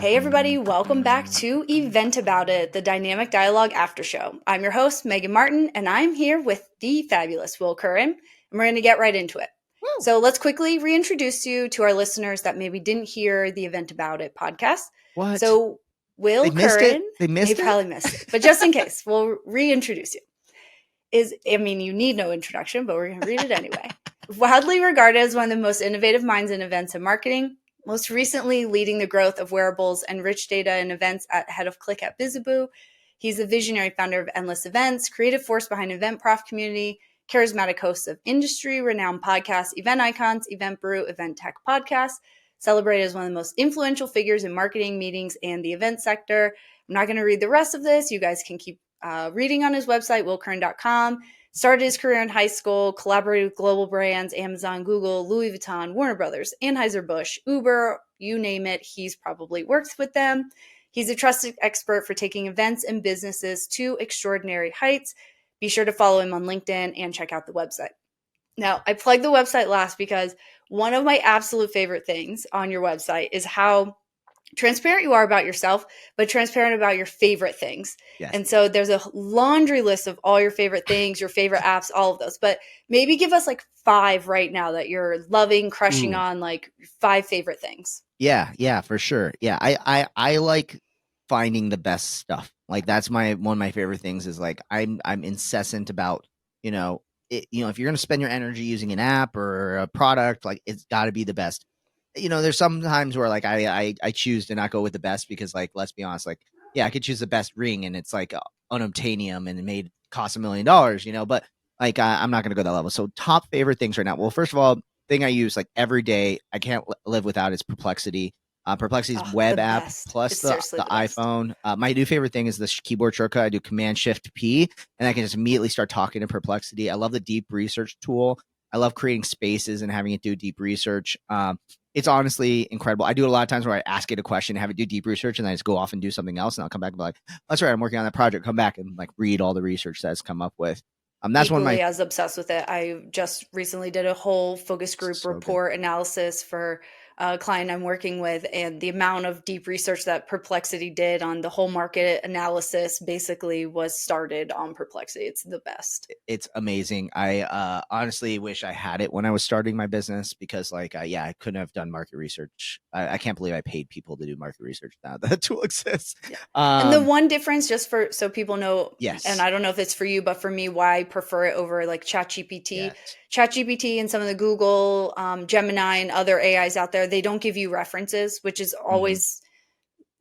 Hey everybody, welcome back to Event About It, the Dynamic Dialogue After Show. I'm your host, Megan Martin, and I'm here with the fabulous Will Curran, and we're going to get right into it. Woo. So let's quickly reintroduce you to our listeners that maybe didn't hear the Event About It podcast. What? So Will They missed Curran, it? They missed it? probably missed it, but just in case, we'll reintroduce you. You need no introduction, but we're going to read it anyway. Widely regarded as one of the most innovative minds in events and marketing, most recently leading the growth of wearables and rich data and events at head of Click at Bizaboo. He's the visionary founder of Endless Events, creative force behind Event Prof Community, charismatic host of industry-renowned podcasts, Event Icons, Event Brew, Event Tech Podcast, celebrated as one of the most influential figures in marketing, meetings, and the event sector. I'm not going to read the rest of this. You guys can keep reading on his website, willcurran.com. Started his career in high school, collaborated with global brands, Amazon, Google, Louis Vuitton, Warner Brothers, Anheuser-Busch, Uber, you name it, he's probably worked with them. He's a trusted expert for taking events and businesses to extraordinary heights. Be sure to follow him on LinkedIn and check out the website. Now, I plugged the website last because one of my absolute favorite things on your website is how transparent you are about yourself, but transparent about your favorite things. Yes. And so there's a laundry list of all your favorite things, your favorite apps, all of those. But maybe give us like 5 right now that you're loving, crushing on, like 5 favorite things. Yeah, for sure. Yeah, I like finding the best stuff. Like that's one of my favorite things is like I'm incessant about, if you're going to spend your energy using an app or a product, like it's got to be the best. There's some times where like I choose to not go with the best because like, let's be honest, like, yeah, I could choose the best ring and it's like unobtainium and it cost $1 million, but like, I'm not going to go that level. So top favorite things right now. Well, first of all, thing I use like every day, I can't live without is Perplexity. Perplexity's web app plus the iPhone. My new favorite thing is the keyboard shortcut. I do Command Shift P and I can just immediately start talking to Perplexity. I love the deep research tool. I love creating spaces and having it do deep research. It's honestly incredible. I do it a lot of times where I ask it a question, have it do deep research, and then I just go off and do something else. And I'll come back and be like, that's right, I'm working on that project. Come back and like read all the research that's come up with. That's equally one of my as obsessed with it. I just recently did a whole focus group report analysis for a client I'm working with, and the amount of deep research that Perplexity did on the whole market analysis basically was started on Perplexity. It's the best. It's amazing. I honestly wish I had it when I was starting my business because like, I couldn't have done market research. I can't believe I paid people to do market research now that tool exists. Yeah. And the one difference, just so people know, yes, and I don't know if it's for you, but for me, why I prefer it over like ChatGPT. Yes. ChatGPT and some of the Google, Gemini and other AIs out there, they don't give you references, which is always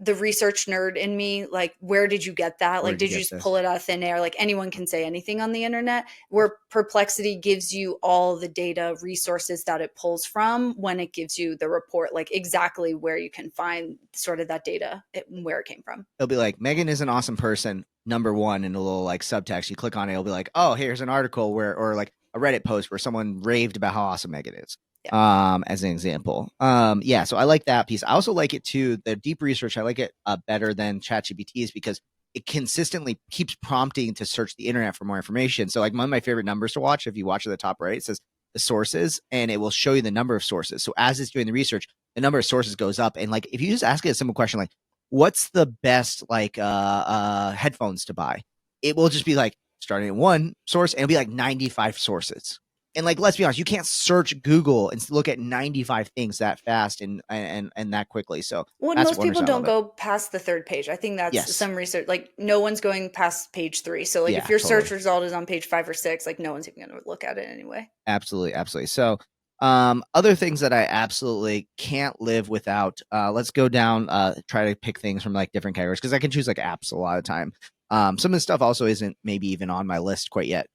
the research nerd in me. Like, where did you get that? Like, did you just pull it out of thin air? Like, anyone can say anything on the internet, where Perplexity gives you all the data resources that it pulls from when it gives you the report, like exactly where you can find sort of that data, where it came from. It'll be like, Megan is an awesome person, number one, in a little like subtext. You click on it, it'll be like, oh, here's an article or like a Reddit post where someone raved about how awesome Megan is. Yeah. As an example. So I like that piece. I also like it too. The deep research, I like it better than ChatGPT's because it consistently keeps prompting to search the internet for more information. So like one of my favorite numbers to watch, if you watch at the top right, it says the sources and it will show you the number of sources. So as it's doing the research, the number of sources goes up. And like, if you just ask it a simple question, like what's the best like headphones to buy? It will just be like starting at one source and it'll be like 95 sources. And like, let's be honest, you can't search Google and look at 95 things that fast and that quickly. So most people don't go past the 3rd page. I think that's some research. Like no one's going past page 3. So like if your search result is on page 5 or 6, like no one's even going to look at it anyway. Absolutely. So other things that I absolutely can't live without, let's go down, try to pick things from like different categories because I can choose like apps a lot of time. Some of the stuff also isn't maybe even on my list quite yet.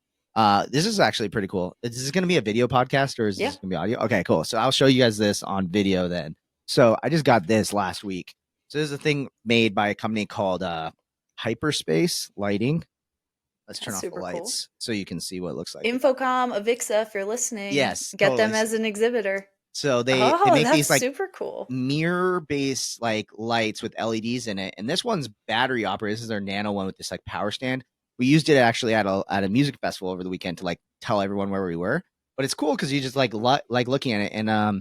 This is actually pretty cool. Is this going to be a video podcast or is this going to be audio? Okay, cool. So I'll show you guys this on video then. So I just got this last week. So this is a thing made by a company called Hyperspace Lighting. Let's turn off the lights so you can see what it looks like. Infocom, Avixa, if you're listening. Yes. Get them as an exhibitor. So they make these like super cool mirror-based like lights with LEDs in it. And this one's battery operated. This is our nano one with this like power stand. We used it actually at a music festival over the weekend to like tell everyone where we were. but it's cool because you just like looking at it. And I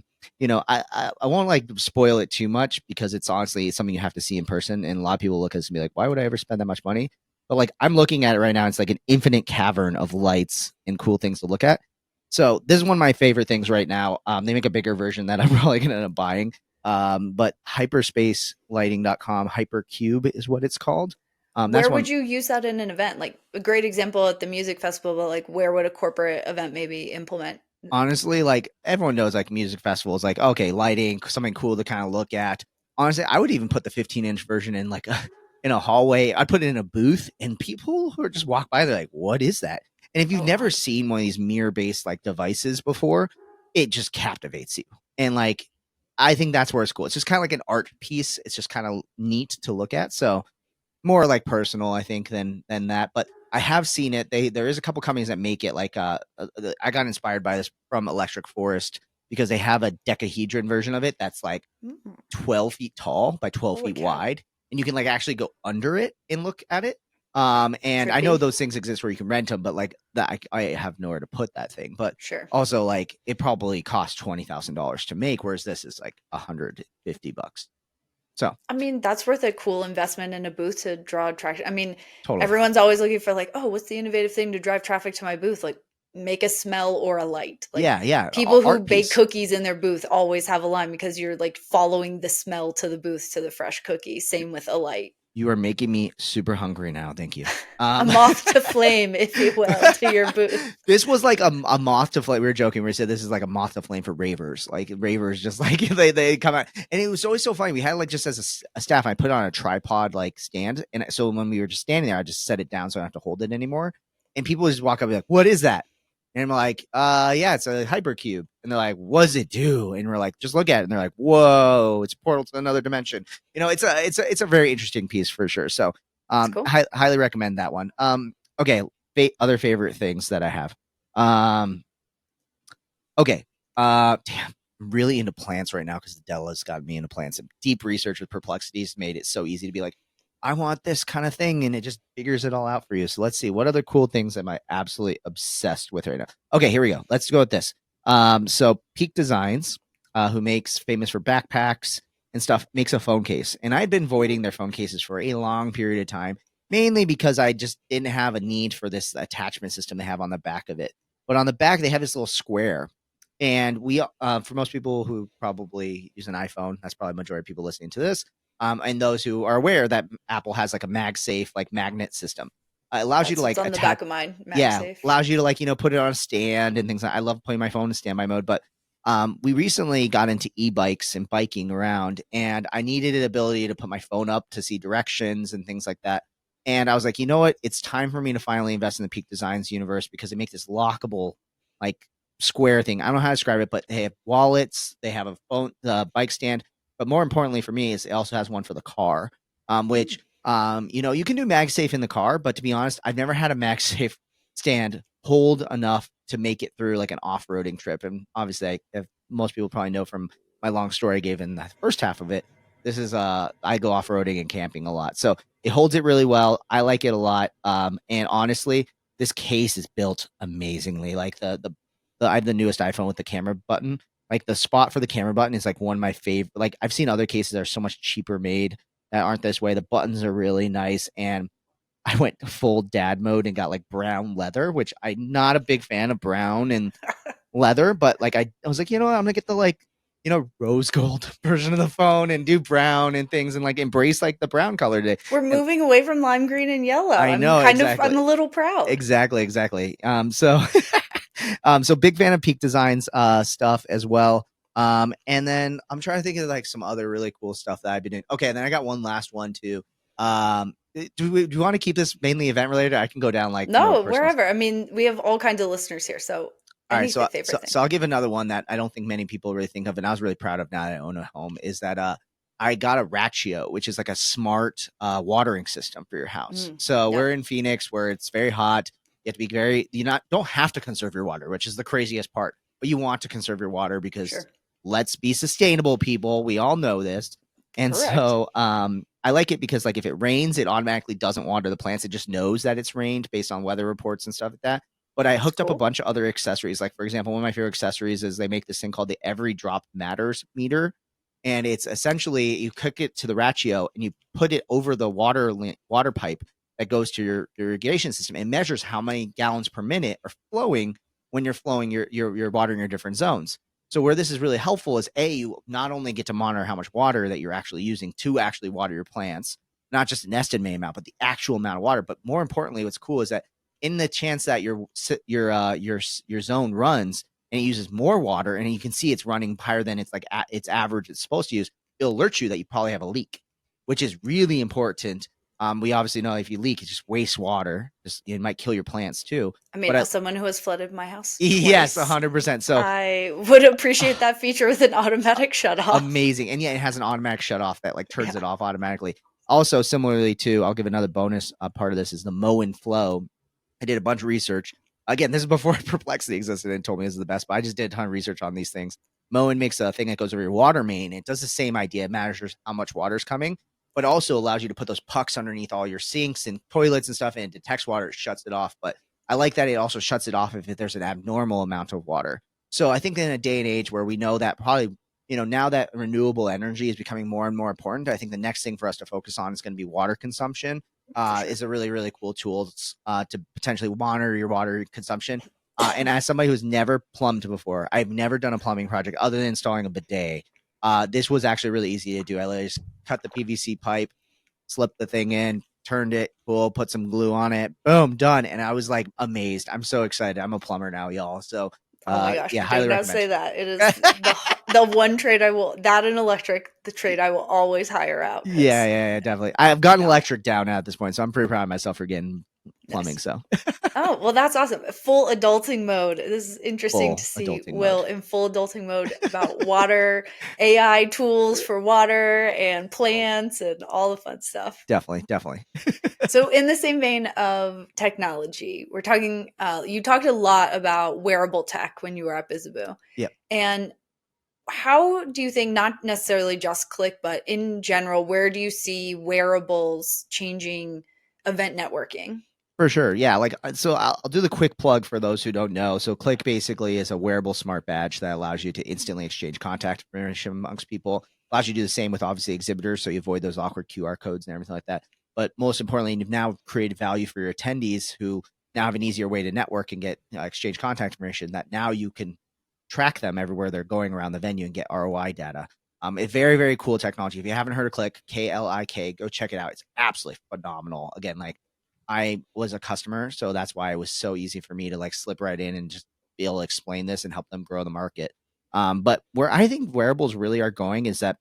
won't like spoil it too much because it's honestly something you have to see in person. And a lot of people look at this and be like, why would I ever spend that much money? But like I'm looking at it right now, it's like an infinite cavern of lights and cool things to look at. So this is one of my favorite things right now. They make a bigger version that I'm probably gonna end up buying. But hyperspacelighting.com, hypercube is what it's called. That's Where would one. you use that in an event? Like a great example at the music festival, but like where would a corporate event maybe implement? Honestly, like everyone knows, like music festivals, like okay, lighting, something cool to kind of look at. Honestly, I would even put the 15-inch version in like in a hallway. I'd put it in a booth, and people who are just walk by, they're like, "What is that?" And if you've Oh never wow. seen one of these mirror-based like devices before, it just captivates you. And like, I think that's where it's cool. It's just kind of like an art piece. It's just kind of neat to look at. So more like personal, I think, than that. But I have seen it. There is a couple companies that make it like I got inspired by this from Electric Forest because they have a decahedron version of it that's like Mm, 12 feet tall by 12 holy feet cow. wide, and you can like actually go under it and look at it. And I know Trippy. those things exist where you can rent them, but like that I have nowhere to put that thing. But Sure. also like it probably costs $20,000 to make, whereas this is like $150. So I mean, that's worth a cool investment in a booth to draw traction. I mean, totally. everyone's always looking for like, oh, what's the innovative thing to drive traffic to my booth? Like, make a smell or a light. Like, Yeah, yeah. people who Art bake piece. cookies in their booth always have a line because you're like following the smell to the booth to the fresh cookie. Same with a light. You are making me super hungry now. Thank you. A moth to flame, if you will, to your booth. This was like a moth to flame. We were joking. We said this is like a moth to flame for ravers. Like ravers, just like they come out, and it was always so funny. We had like just as a staff, I put it on a tripod like stand, and so when we were just standing there, I just set it down so I don't have to hold it anymore. And people just walk up and be like, "What is that?" And I'm like, yeah, it's a hypercube." And they're like, "What does it do?" And we're like, "Just look at it." And they're like, "Whoa, it's a portal to another dimension." It's a very interesting piece for sure. So It's cool. highly recommend that one. Okay, other favorite things that I have. Um, okay. Damn, I'm really into plants right now because the Della's got me into plants. And deep research with perplexities made it so easy to be like, I want this kind of thing, and it just figures it all out for you. So let's see, what other cool things am I absolutely obsessed with right now? Okay, here we go. Let's go with this. So Peak Designs, who makes famous for backpacks and stuff, makes a phone case, and I'd been voiding their phone cases for a long period of time, mainly because I just didn't have a need for this attachment system they have on the back of it. But on the back, they have this little square, and for most people who probably use an iPhone, that's probably the majority of people listening to this, and those who are aware that Apple has like a MagSafe like magnet system. It allows you to That's what's like on the attach. back of mine, Yeah, MagSafe. allows you to like put it on a stand and things like. I love putting my phone in standby mode, but we recently got into e-bikes and biking around, and I needed an ability to put my phone up to see directions and things like that. And I was like, you know what? It's time for me to finally invest in the Peak Designs universe because they make this lockable, like square thing. I don't know how to describe it, but they have wallets, they have a phone, bike stand, but more importantly for me is it also has one for the car, Mm. which you can do MagSafe in the car, but to be honest, I've never had a MagSafe stand hold enough to make it through like an off-roading trip. And obviously, if most people probably know from my long story I gave in the first half of it, this is I go off-roading and camping a lot, so it holds it really well. I like it a lot, and honestly, this case is built amazingly. Like I have the newest iPhone with the camera button. Like the spot for the camera button is like one of my favorite. Like I've seen other cases that are so much cheaper made that aren't this way. The buttons are really nice, and I went full dad mode and got like brown leather, which I'm not a big fan of brown and leather, but like I was like, you know what, I'm gonna get the like rose gold version of the phone and do brown and things and like embrace like the brown color today. We're And moving away from lime green and yellow. I know I'm exactly. a little proud. Exactly. So big fan of Peak Designs stuff as well. And then I'm trying to think of like some other really cool stuff that I've been doing. Okay, and then I got one last one too. Do you want to keep this mainly event related? I can go down like more No, personal. wherever. I mean, we have all kinds of listeners here, so All right, any so favorite so thing. so I'll give another one that I don't think many people really think of, and I was really proud of now that I own a home. Is that I got a Ratio, which is like a smart watering system for your house. Mm, So yep, we're in Phoenix, where it's very hot. You have to be you not don't have to conserve your water, which is the craziest part, but you want to conserve your water because sure. let's be sustainable, people. We all know this, and Correct. so I like it because like if it rains, it automatically doesn't water the plants. It just knows that it's rained based on weather reports and stuff like that. But I That's hooked up a cool. bunch of other accessories. Like, for example, one of my favorite accessories is they make this thing called the Every Drop Matters meter. And it's essentially you hook it to the ratio and you put it over the water pipe that goes to your irrigation system. It measures how many gallons per minute are flowing when you're flowing your water in your different zones. So where this is really helpful is you not only get to monitor how much water that you're actually using to actually water your plants, not just an estimated amount, but the actual amount of water. But more importantly, what's cool is that in the chance that your zone runs and it uses more water and you can see it's running higher than its its average it's supposed to use, it'll alert you that you probably have a leak, which is really important. We obviously know if you leak, it just wastes water. It might kill your plants too. I mean, But as someone who has flooded my house yes, twice, 100%. So I would appreciate that feature with an automatic shut off. amazing. And yeah, it has an automatic shut off that like turns Yeah. it off automatically. Also, similarly to, I'll give another bonus part of this is the mow and flow. I did a bunch of research. Again, this is before Perplexity existed and told me this is the best, but I just did a ton of research on these things. Moen makes a thing that goes over your water main. It does the same idea. It measures how much water is coming, but also allows you to put those pucks underneath all your sinks and toilets and stuff, and it detects water, it shuts it off. But I like that it also shuts it off if there's an abnormal amount of water. So I think in a day and age where we know that probably, now that renewable energy is becoming more and more important, I think the next thing for us to focus on is going to be water consumption. Sure. Is a really, really cool tool to potentially monitor your water consumption. And as somebody who's never plumbed before, I've never done a plumbing project other than installing a bidet. This was actually really easy to do. I literally just cut the PVC pipe, slipped the thing in, turned it, cool, put some glue on it, boom, done. And I was like amazed. I'm so excited. I'm a plumber now, y'all. So Oh my gosh, yeah, do highly not recommend. say that. It is the one trade I will, that and electric, the trade I will always hire out. Yeah, definitely. I've gotten No. electric down at this point, so I'm pretty proud of myself for getting plumbing. Nice. So Oh, well, that's awesome. Full adulting mode. This is interesting to full see adulting Will mode. in full adulting mode about water, AI tools for water and plants and all the fun stuff. Definitely. So, in the same vein of technology, we're talking, you talked a lot about wearable tech when you were at Bizzaboo. Yep. And how do you think, not necessarily just Click, but in general, where do you see wearables changing event networking? For sure. Yeah. Like, so I'll do the quick plug for those who don't know. So Click basically is a wearable smart badge that allows you to instantly exchange contact information amongst people. Allows you to do the same with obviously exhibitors. So you avoid those awkward QR codes and everything like that. But most importantly, you've now created value for your attendees who now have an easier way to network and get exchange contact information that now you can track them everywhere they're going around the venue and get ROI data. It's very, very cool technology. If you haven't heard of Click, KLIK, go check it out. It's absolutely phenomenal. Again, like I was a customer, so that's why it was so easy for me to like slip right in and just be able to explain this and help them grow the market. But where I think wearables really are going is that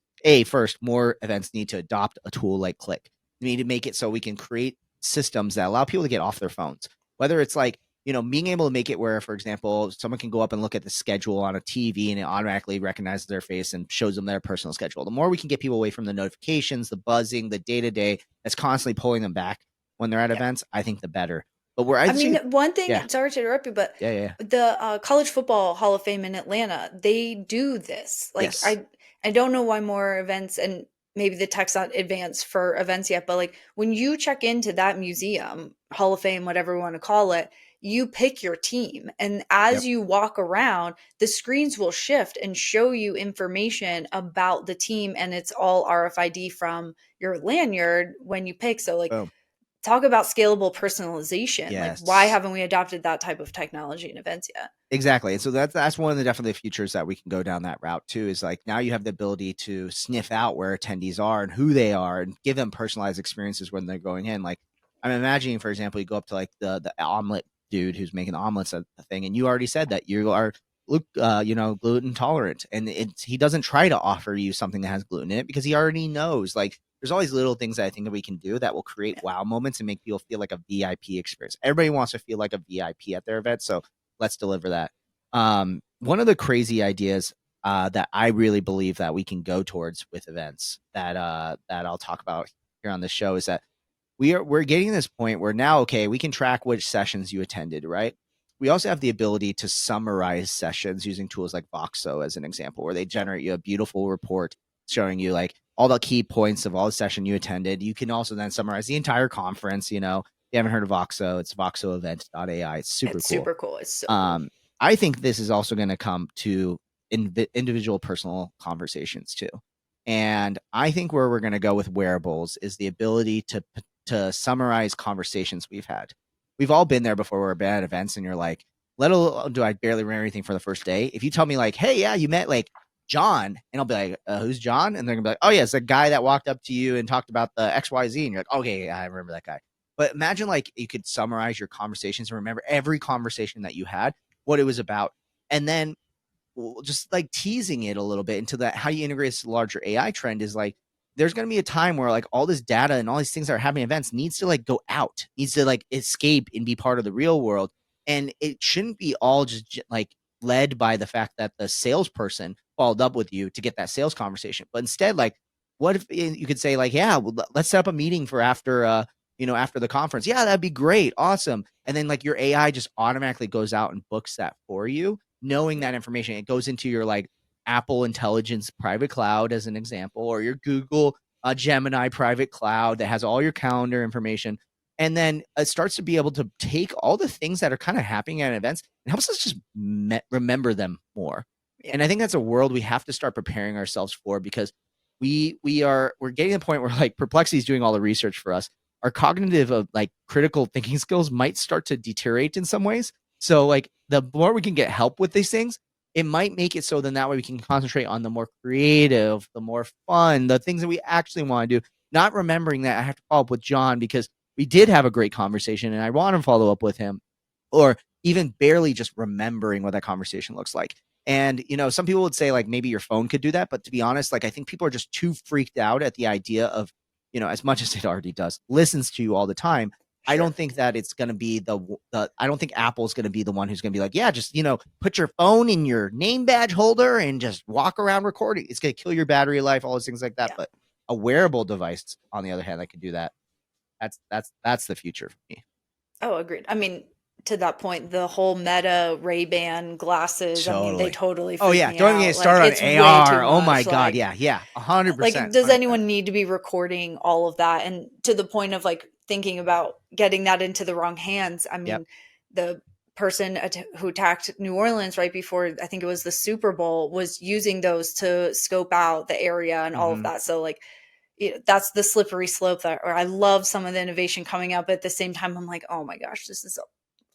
first, more events need to adopt a tool like Click. We need to make it so we can create systems that allow people to get off their phones. Whether it's like, being able to make it where, for example, someone can go up and look at the schedule on a TV and it automatically recognizes their face and shows them their personal schedule. The more we can get people away from the notifications, the buzzing, the day-to-day that's constantly pulling them back when they're at Yeah. events, I think the better. But where I mean, one thing, yeah, sorry to interrupt you, but yeah. the College Football Hall of Fame in Atlanta, they do this. Like, Yes. I don't know why more events, and maybe the tech's not advanced for events yet, but like when you check into that museum, Hall of Fame, whatever we want to call it, you pick your team. And as Yep. you walk around, the screens will shift and show you information about the team. And it's all RFID from your lanyard when you pick. So, like, Boom. talk about scalable personalization. Like, why Yes. haven't we adopted that type of technology in events yet? Exactly. And so that's one of the definitely futures that we can go down that route too, is like now you have the ability to sniff out where attendees are and who they are and give them personalized experiences when they're going in. Like I'm imagining, for example, you go up to like the omelet dude who's making the omelets a thing, and you already said that you are gluten tolerant, and he doesn't try to offer you something that has gluten in it because he already knows. Like there's always little things that I think that we can do that will create wow moments and make people feel like a VIP experience. Everybody wants to feel like a VIP at their event, so let's deliver that. One of the crazy ideas that I really believe that we can go towards with events that I'll talk about here on the show is that we're getting to this point where now, okay, we can track which sessions you attended, right? We also have the ability to summarize sessions using tools like Voxo as an example, where they generate you a beautiful report showing you like all the key points of all the session you attended. You can also then summarize the entire conference. You you haven't heard of Voxo, it's voxoevent.ai. It's super It's cool. super cool. It's so cool. I think this is also going to come to individual personal conversations too. And I think where we're going to go with wearables is the ability to summarize conversations we've had. We've all been there before. We're at events and you're like, let alone do I barely remember anything for the first day. If you tell me like, hey, yeah, you met like John, and I'll be like, who's John? And they're gonna be like, oh yeah, it's a guy that walked up to you and talked about the XYZ. And you're like, okay, yeah, I remember that guy. But imagine like you could summarize your conversations and remember every conversation that you had, what it was about. And then just like teasing it a little bit into that, how you integrate this larger AI trend is like, there's going to be a time where like all this data and all these things that are happening at events needs to like go out, needs to like escape and be part of the real world. And it shouldn't be all just like led by the fact that the salesperson followed up with you to get that sales conversation. But instead, like, what if you could say like, yeah, well, let's set up a meeting for after, after the conference. Yeah, that'd be great. Awesome. And then like your AI just automatically goes out and books that for you, knowing that information. It goes into your like Apple Intelligence private cloud as an example, or your Google Gemini private cloud that has all your calendar information. And then it starts to be able to take all the things that are kind of happening at events and helps us just remember them more. Yeah. And I think that's a world we have to start preparing ourselves for, because we're getting to the point where like Perplexity is doing all the research for us. Our cognitive of like critical thinking skills might start to deteriorate in some ways. So like the more we can get help with these things, it might make it so then that way we can concentrate on the more creative, the more fun, the things that we actually want to do, not remembering that I have to follow up with John because we did have a great conversation and I want to follow up with him, or even barely just remembering what that conversation looks like. And, some people would say like maybe your phone could do that. But to be honest, like I think people are just too freaked out at the idea of, as much as it already does, listens to you all the time. Sure. I don't think that it's going to be I don't think Apple's going to be the one who's going to be like, yeah, just, put your phone in your name badge holder and just walk around recording. It's going to kill your battery life, all those things like that. Yeah. But a wearable device, on the other hand, that can do that. That's the future for me. Oh, agreed. I mean, to that point, the whole Meta Ray-Ban glasses, totally. I mean, they totally freak me out. Don't get started on AR. Oh my God. Like, yeah. 100%. Like, does 100%. Anyone need to be recording all of that? And to the point of like thinking about getting that into the wrong hands. I mean, yep. The person who attacked New Orleans right before, I think it was the Super Bowl, was using those to scope out the area and all of that. So like, that's the slippery slope or I love some of the innovation coming up. At the same time, I'm like, oh my gosh, this is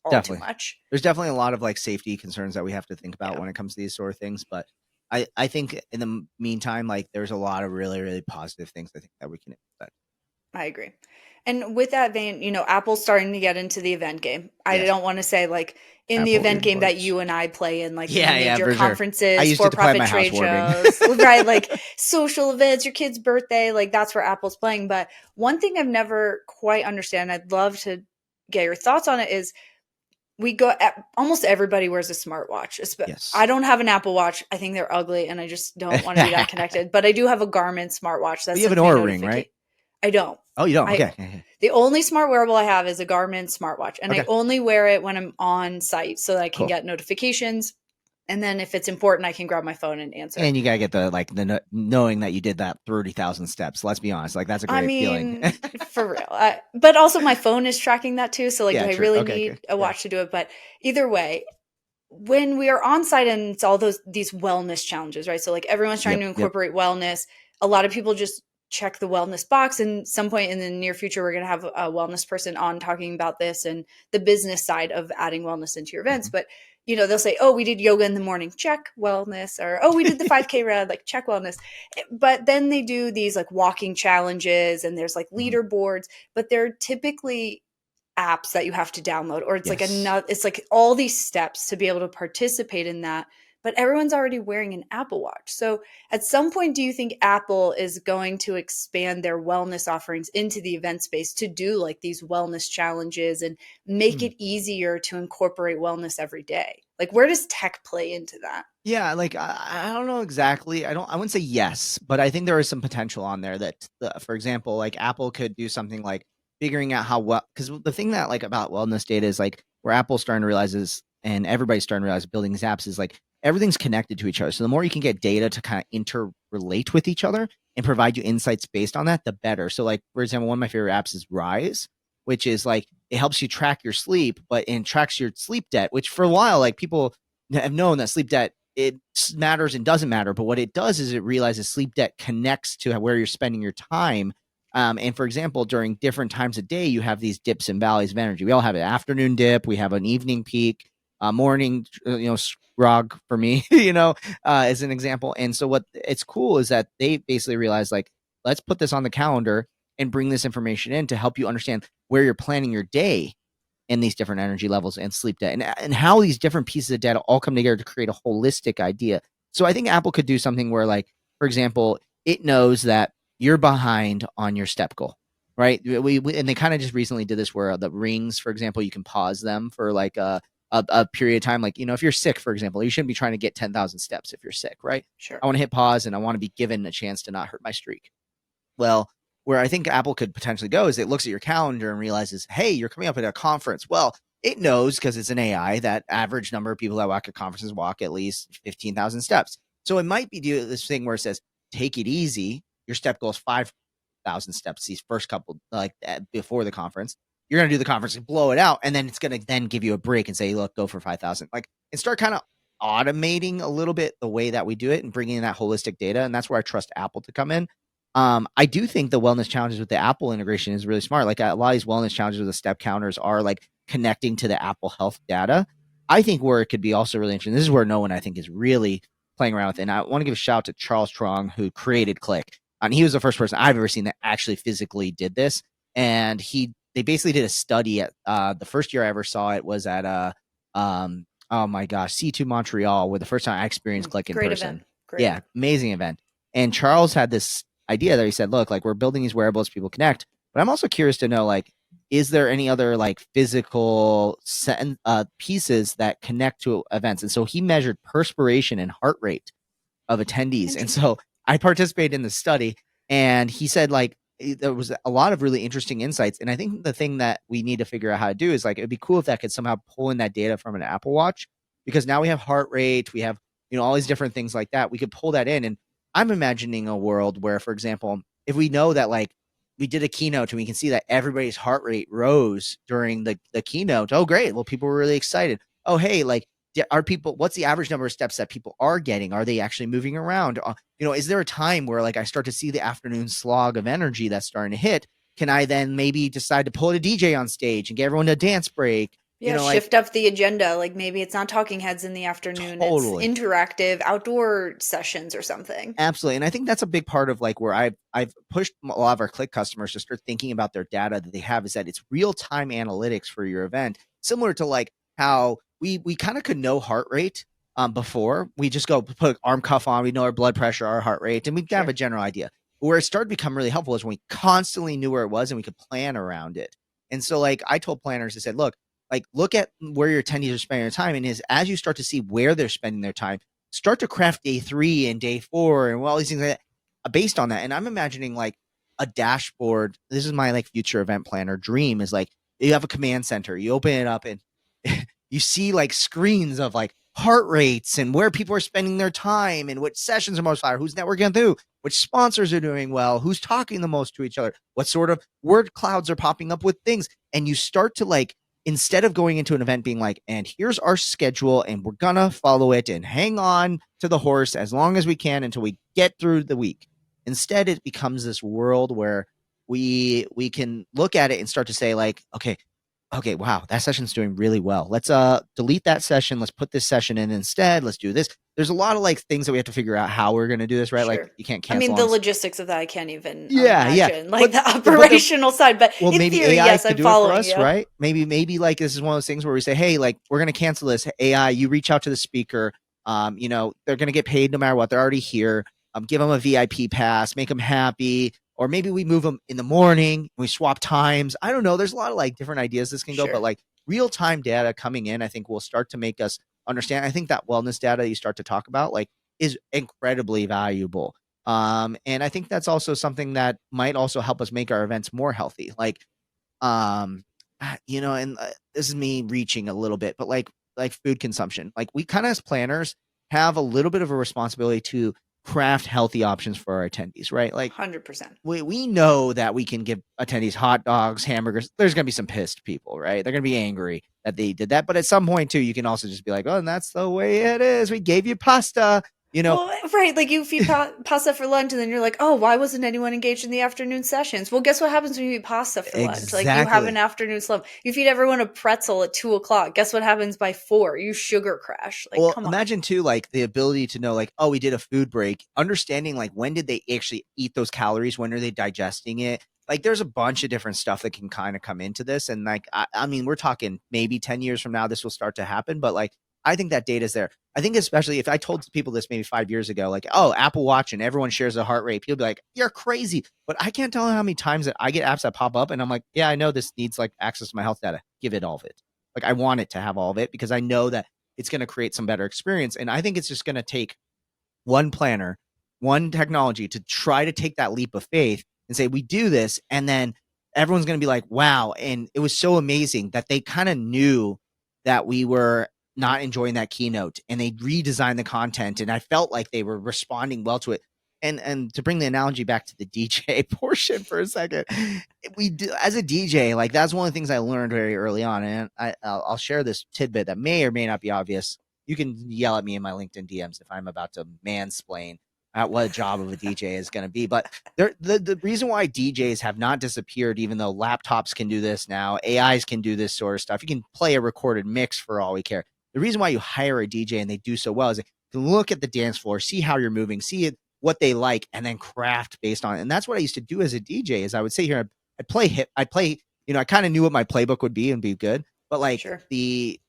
all definitely too much. There's definitely a lot of like safety concerns that we have to think about when it comes to these sort of things. But I think in the meantime, like there's a lot of really, really positive things I think that we can expect. I agree. And with that vein, Apple's starting to get into the event game. I don't want to say like in Apple the event game that you and I play in, like major conferences, for-profit trade shows, right? Like social events, your kid's birthday, like that's where Apple's playing. But one thing I've never quite understand, I'd love to get your thoughts on it, is almost everybody wears a smartwatch. Yes. I don't have an Apple Watch. I think they're ugly and I just don't want to be that connected. But I do have a Garmin smartwatch. That's you have an Oura Ring, right? I don't. Oh, you don't? Okay. The only smart wearable I have is a Garmin smartwatch. And I only wear it when I'm on site so that I can get notifications. And then if it's important, I can grab my phone and answer. And you got to get the knowing that you did that 30,000 steps. Let's be honest. Like that's a great feeling. For real. But also my phone is tracking that too. So like, do I really need a watch to do it? But either way, when we are on site and it's all these wellness challenges, right? So like everyone's trying to incorporate wellness. A lot of people just check the wellness box, and some point in the near future we're going to have a wellness person on talking about this and the business side of adding wellness into your events. But they'll say, oh, we did yoga in the morning, check wellness, or oh, we did the 5K run, like check wellness. But then they do these like walking challenges and there's like leaderboards, but they're typically apps that you have to download, or it's like it's like all these steps to be able to participate in that. But everyone's already wearing an Apple Watch. So at some point, do you think Apple is going to expand their wellness offerings into the event space to do like these wellness challenges and make it easier to incorporate wellness every day? Like, where does tech play into that? Yeah, like I don't know exactly. I wouldn't say yes, but I think there is some potential on there that, for example, like Apple could do something like figuring out how well, because the thing that like about wellness data is like where Apple's starting to realize is, and everybody's starting to realize building these apps is like everything's connected to each other. So the more you can get data to kind of interrelate with each other and provide you insights based on that, the better. So like, for example, one of my favorite apps is Rise, which is like it helps you track your sleep, but it tracks your sleep debt, which for a while, like people have known that sleep debt, it matters and doesn't matter. But what it does is it realizes sleep debt connects to where you're spending your time. And for example, during different times of day, you have these dips and valleys of energy. We all have an afternoon dip, we have an evening peak, morning, grog for me, as an example. And so what it's cool is that they basically realize like, let's put this on the calendar and bring this information in to help you understand where you're planning your day in these different energy levels and sleep debt, and how these different pieces of data all come together to create a holistic idea. So I think Apple could do something where, like, for example, it knows that you're behind on your step goal, right? And they kind of just recently did this where the rings, for example, you can pause them for like a period of time. Like, if you're sick, for example, you shouldn't be trying to get 10,000 steps if you're sick, right? Sure. I want to hit pause and I want to be given a chance to not hurt my streak. Well, where I think Apple could potentially go is it looks at your calendar and realizes, hey, you're coming up at a conference. Well, it knows because it's an AI that average number of people that walk at conferences walk at least 15,000 steps. So it might be this thing where it says, take it easy. Your step goal is 5,000 steps these first couple, like before the conference. You're going to do the conference and blow it out. And then it's going to then give you a break and say, look, go for 5,000. Like, and start kind of automating a little bit the way that we do it and bringing in that holistic data. And that's where I trust Apple to come in. I do think the wellness challenges with the Apple integration is really smart. Like a lot of these wellness challenges with the step counters are like connecting to the Apple Health data. I think where it could be also really interesting, this is where no one I think is really playing around with. And I want to give a shout out to Charles Trong, who created Click. And he was the first person I've ever seen that actually physically did this. And they basically did a study at the first year I ever saw it was at oh my gosh, C2 Montreal, where the first time I experienced Click in Great person. event. Great. Yeah, amazing event. And Charles had this idea that he said, look, like we're building these wearables, people connect, but I'm also curious to know, like, is there any other like physical pieces that connect to events? And so he measured perspiration and heart rate of attendees. And so I participated in the study, and he said like there was a lot of really interesting insights. And I think the thing that we need to figure out how to do is like, it'd be cool if that could somehow pull in that data from an Apple Watch, because now we have heart rate, we have, all these different things like that. We could pull that in. And I'm imagining a world where, for example, if we know that like we did a keynote and we can see that everybody's heart rate rose during the keynote. Oh, great. Well, people were really excited. Oh, hey, like, are people, what's the average number of steps that people are getting? Are they actually moving around? Is there a time where like I start to see the afternoon slog of energy that's starting to hit? Can I then maybe decide to pull a DJ on stage and get everyone a dance break? Yeah, shift up the agenda. Like maybe it's not talking heads in the afternoon. Totally. It's interactive outdoor sessions or something. Absolutely. And I think that's a big part of like where I've pushed a lot of our Click customers to start thinking about their data that they have, is that it's real-time analytics for your event, similar to like how we kind of could know heart rate before. We just go put arm cuff on, we know our blood pressure, our heart rate, and we have a general idea. Where it started to become really helpful is when we constantly knew where it was and we could plan around it. And so like I told planners, I said, look at where your attendees are spending their time, and as you start to see where they're spending their time, start to craft day 3 and day 4 and all these things like that based on that. And I'm imagining like a dashboard. This is my like future event planner dream, is like you have a command center, you open it up and you see like screens of like heart rates and where people are spending their time and which sessions are most popular, who's networking through, which sponsors are doing well, who's talking the most to each other, what sort of word clouds are popping up with things. And you start to like, instead of going into an event being like, and here's our schedule and we're gonna follow it and hang on to the horse as long as we can until we get through the week. Instead, it becomes this world where we can look at it and start to say like, okay, wow, that session's doing really well. Let's delete that session. Let's put this session in instead. Let's do this. There's a lot of like things that we have to figure out how we're going to do this, right? Sure. Like you can't cancel. I mean, the logistics of that I can't even imagine. Yeah. Like the operational side, but well, maybe theory, AI yes, could I'm do following it for us, you. right? Maybe like this is one of those things where we say, hey, like we're going to cancel this. AI, you reach out to the speaker. They're going to get paid no matter what. They're already here. Give them a VIP pass, make them happy. Or maybe we move them in the morning. We swap times. I don't know. There's a lot of like different ideas this can go, but like real-time data coming in, I think will start to make us understand. I think that wellness data you start to talk about like is incredibly valuable. And I think that's also something that might also help us make our events more healthy. Like, and this is me reaching a little bit, but like food consumption, like we kind of as planners have a little bit of a responsibility to craft healthy options for our attendees, right? Like 100%. we know that we can give attendees hot dogs, hamburgers. There's going to be some pissed people, right? They're going to be angry that they did that. But at some point, too, you can also just be like, oh, and that's the way it is. We gave you pasta, you know? Well, right, like you feed pasta for lunch, and then you're like, oh, why wasn't anyone engaged in the afternoon sessions? Well, guess what happens when you eat pasta for lunch? Like you have an Exactly. afternoon slump. You feed everyone a pretzel at 2 o'clock. Guess what happens by 4? You sugar crash. Like, Well, come on. imagine too, like the ability to know, like, oh, we did a food break, understanding like when did they actually eat those calories? When are they digesting it? Like, there's a bunch of different stuff that can kind of come into this. And like, I mean, we're talking maybe 10 years from now, this will start to happen. But like, I think that data is there. I think, especially if I told people this maybe 5 years ago, like, oh, Apple Watch and everyone shares a heart rate, people be like, you're crazy. But I can't tell how many times that I get apps that pop up and I'm like, yeah, I know this needs like access to my health data. Give it all of it. Like, I want it to have all of it because I know that it's going to create some better experience. And I think it's just going to take one planner, one technology to try to take that leap of faith and say, we do this. And then everyone's going to be like, wow. And it was so amazing that they kind of knew that we were not enjoying that keynote and they redesigned the content. And I felt like they were responding well to it. And to bring the analogy back to the DJ portion for a second, we do, as a DJ, like that's one of the things I learned very early on, and I'll share this tidbit that may or may not be obvious. You can yell at me in my LinkedIn DMs if I'm about to mansplain at what a job of a DJ is going to be. But the reason why DJs have not disappeared, even though laptops can do this now, AIs can do this sort of stuff. You can play a recorded mix for all we care. The reason why you hire a DJ and they do so well is you can look at the dance floor, see how you're moving, see it, what they like, and then craft based on it. And that's what I used to do as a DJ. Is I would sit here, I'd play, I kind of knew what my playbook would be and be good. But like Sure. the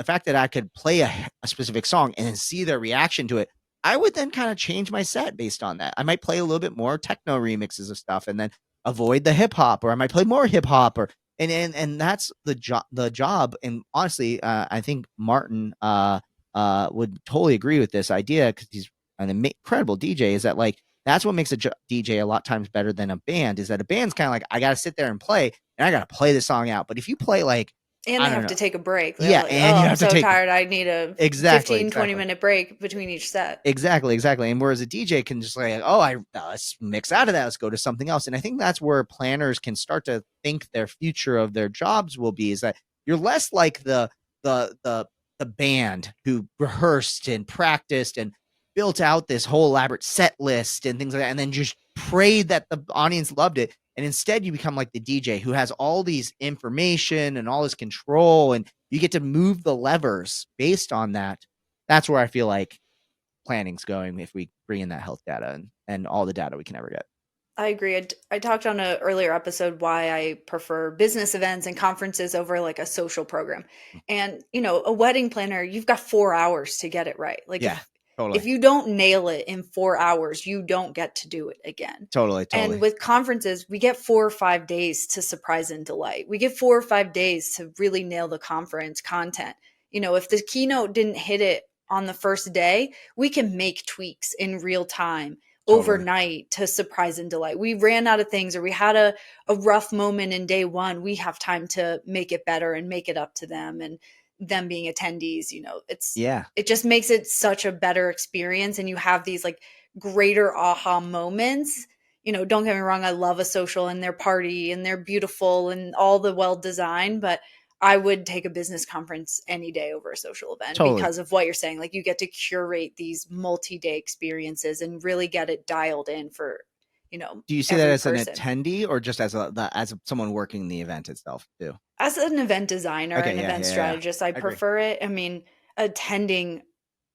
fact that I could play a specific song and then see their reaction to it, I would then kind of change my set based on that. I might play a little bit more techno remixes of stuff and then avoid the hip hop, or I might play more hip hop, or and that's the job. And honestly, I think Martin would totally agree with this idea because he's an incredible DJ. Is that like that's what makes a DJ a lot times better than a band? Is that a band's kind of like I got to sit there and play, and I got to play the song out. But if you play like And I they don't have know, to take a break. They're yeah, like, and oh, you I'm have to so take tired. I need a exactly, 15, 20 exactly. minute break between each set. Exactly. And whereas a DJ can just like, oh, let's mix out of that. Let's go to something else. And I think that's where planners can start to think their future of their jobs will be. Is that you're less like the band who rehearsed and practiced and built out this whole elaborate set list and things like that, and then just prayed that the audience loved it. And instead, you become like the DJ who has all these information and all this control, and you get to move the levers based on that. That's where I feel like planning's going if we bring in that health data and all the data we can ever get. I agree. I talked on an earlier episode why I prefer business events and conferences over like a social program. And, a wedding planner, you've got 4 hours to get it right. Like Yeah, if totally. you don't nail it in 4 hours, you don't get to do it again. And Totally. with conferences, we get 4 or 5 days to surprise and delight. We get 4 or 5 days to really nail the conference content. If the keynote didn't hit it on the first day, we can make tweaks in real time Totally. overnight to surprise and delight. We ran out of things or we had a rough moment in day one. We have time to make it better and make it up to them and them being attendees. Yeah, It just makes it such a better experience. And you have these like greater aha moments. Don't get me wrong. I love a social and their party and they're beautiful and all the well designed, but I would take a business conference any day over a social event totally. because of what you're saying. Like you get to curate these multi-day experiences and really get it dialed in for, Do you see that every as an person. attendee or just as someone working the event itself too? As an event designer, Okay, an yeah, event yeah, yeah. strategist, I I agree. prefer it. I mean, attending,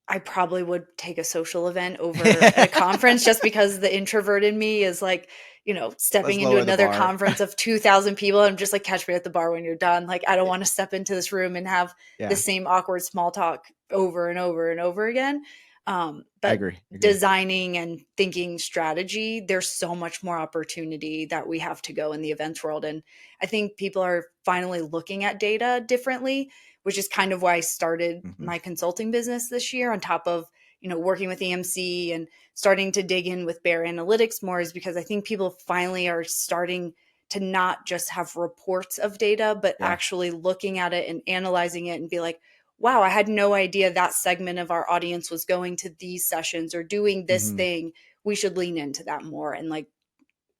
I probably would take a social event over a conference just because the introvert in me is like, Let's stepping into lower the another bar. conference of 2,000 people. I'm just like, catch me at the bar when you're done. Like, I don't want to step into this room and have the Yeah, same awkward small talk over and over and over again. I But agree. designing and thinking strategy, there's so much more opportunity that we have to go in the events world. And I think people are finally looking at data differently, which is kind of why I started Hmm. my consulting business this year on top of, working with EMC and starting to dig in with Bear Analytics more is because I think people finally are starting to not just have reports of data, but Yeah, actually looking at it and analyzing it and be like, wow, I had no idea that segment of our audience was going to these sessions or doing this Hmm. thing. We should lean into that more and like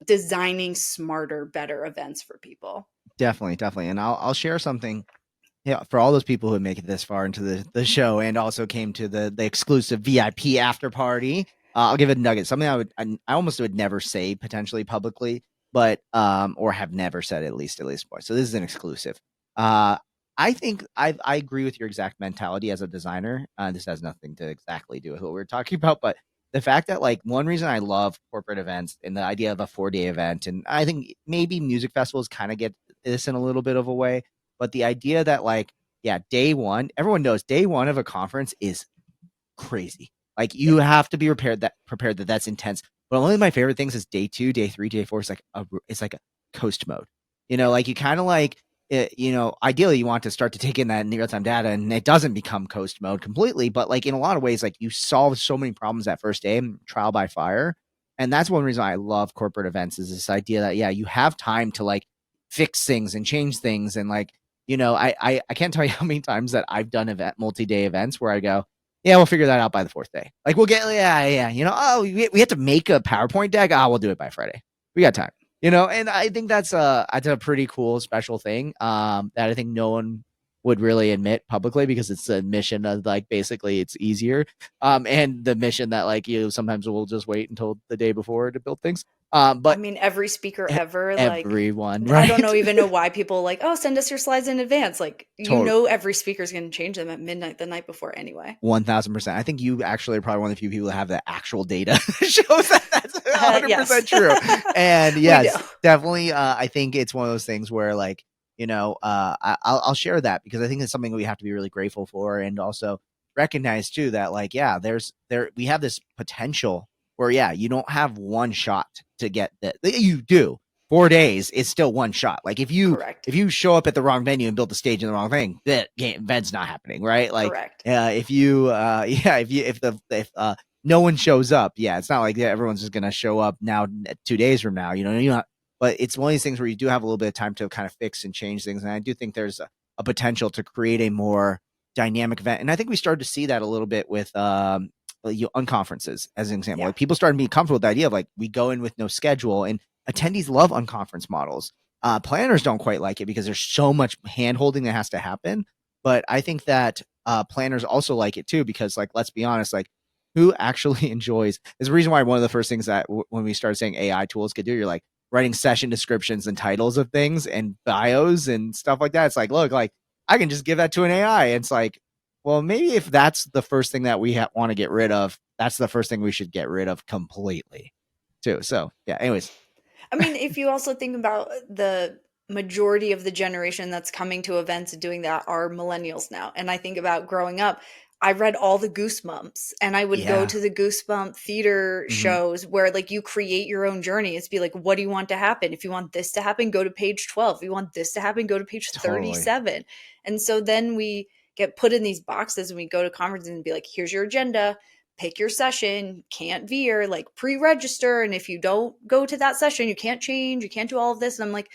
designing smarter, better events for people. Definitely, definitely. And I'll share something. Yeah, for all those people who make it this far into the show and also came to the exclusive VIP after party, I'll give it a nugget. Something I almost would never say potentially publicly, but or have never said at least more. So this is an exclusive. Uh, I think I agree with your exact mentality as a designer. This has nothing to exactly do with what we're talking about, but the fact that like one reason I love corporate events and the idea of a 4 day event, and I think maybe music festivals kind of get this in a little bit of a way, but the idea that like, yeah, day one, everyone knows day one of a conference is crazy. Like Yeah, you have to be prepared that that's intense. But one of my favorite things is day two, day three, day four. It's like a coast mode. Like you kind of like it, ideally you want to start to take in that real time data, and it doesn't become coast mode completely. But like in a lot of ways, like you solve so many problems that first day, trial by fire. And that's one reason I love corporate events is this idea that yeah, you have time to like fix things and change things and like I can't tell you how many times that I've done multi-day events where I go, yeah, we'll figure that out by the fourth day. Like we'll get, yeah. Oh, we have to make a PowerPoint deck. Ah, we'll do it by Friday. We got time. And I think that's a pretty cool special thing. That I think no one would really admit publicly because it's a mission of like basically it's easier. And the mission that like sometimes we'll just wait until the day before to build things. I But mean, every speaker ever, like, everyone, I don't right? know even know why people like, oh, send us your slides in advance. Like, Totally. every speaker's going to change them at midnight the night before anyway. 1000%. I think you actually are probably one of the few people that have the actual data that shows that that's Yes, 100% true. And we do. yes, definitely. I think it's one of those things where, like, I'll share that because I think it's something we have to be really grateful for, and also recognize too that, like, yeah, we have this potential where, yeah, you don't have one shot to get that. You do 4 days. It's still one shot. Like Correct. if you show up at the wrong venue and build the stage in the wrong thing, that event's not happening, right? Like, Correct. if you, yeah, if no one shows up, yeah, it's not like everyone's just gonna show up now 2 days from now, but it's one of these things where you do have a little bit of time to kind of fix and change things, and I do think there's a potential to create a more dynamic event, and I think we started to see that a little bit with unconferences as an example. Yeah. Like people started being comfortable with the idea of like we go in with no schedule, and attendees love unconference models. Planners don't quite like it because there's so much hand holding that has to happen. But I think that planners also like it too because, like, let's be honest, like, who actually enjoys is the reason why one of the first things that when we started saying AI tools could do, you're like writing session descriptions and titles of things and bios and stuff like that. It's like, look, like I can just give that to an AI. And it's like, well, maybe if that's the first thing that we want to get rid of, that's the first thing we should get rid of completely, too. So, yeah. Anyways, I mean, if you also think about the majority of the generation that's coming to events and doing that are millennials now. And I think about growing up, I read all the Goosebumps and I would go yeah. to the Goosebump theater Hmm. shows where like you create your own journey. It's be like, what do you want to happen? If you want this to happen, go to page 12. If you want this to happen, go to page Totally. 37. And so then we get put in these boxes and we go to conferences and be like, here's your agenda, pick your session, can't veer, like pre-register. And if you don't go to that session, you can't change, you can't do all of this. And I'm like,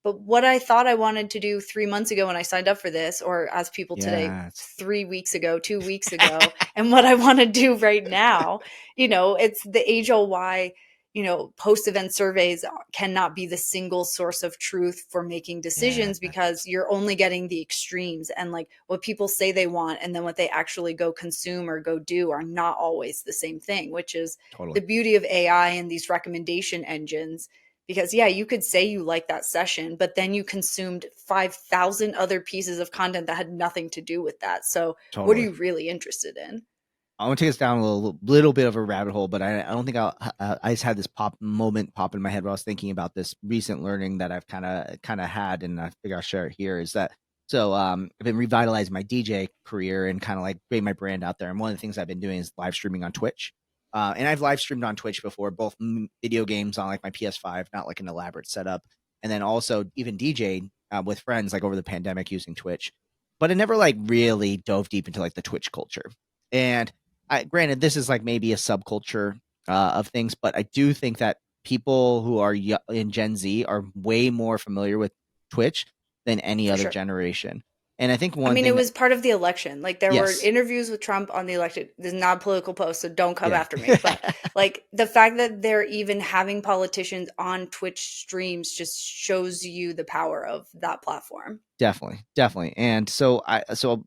but what I thought I wanted to do 3 months ago when I signed up for this, or as people today, Yeah. 3 weeks ago, 2 weeks ago, and what I want to do right now, it's the age old why, post event surveys cannot be the single source of truth for making Yeah. decisions because you're only getting the extremes and like what people say they want and then what they actually go consume or go do are not always the same thing, which is the Totally. beauty of AI and these recommendation engines because yeah, you could say you like that session, but then you consumed 5,000 other pieces of content that had nothing to do with that. So what are Totally. you really interested in? I want to take us down a little bit of a rabbit hole, but I don't think I just had this moment pop in my head while I was thinking about this recent learning that I've kind of had, and I figure I'll share it here. Is that so? I've been revitalizing my DJ career and kind of like getting my brand out there. And one of the things I've been doing is live streaming on Twitch. And I've live streamed on Twitch before, both video games on like my PS5, not like an elaborate setup, and then also even DJ with friends like over the pandemic using Twitch. But I never like really dove deep into like the Twitch culture. And granted, this is like maybe a subculture of things, but I do think that people who are in Gen Z are way more familiar with Twitch than any For other sure. generation. And I think I one mean, thing it that, was part of the election. Like there were yes, interviews with Trump on the election. This is not a political post, so don't come yeah. after me. But like the fact that they're even having politicians on Twitch streams just shows you the power of that platform. Definitely, definitely. And so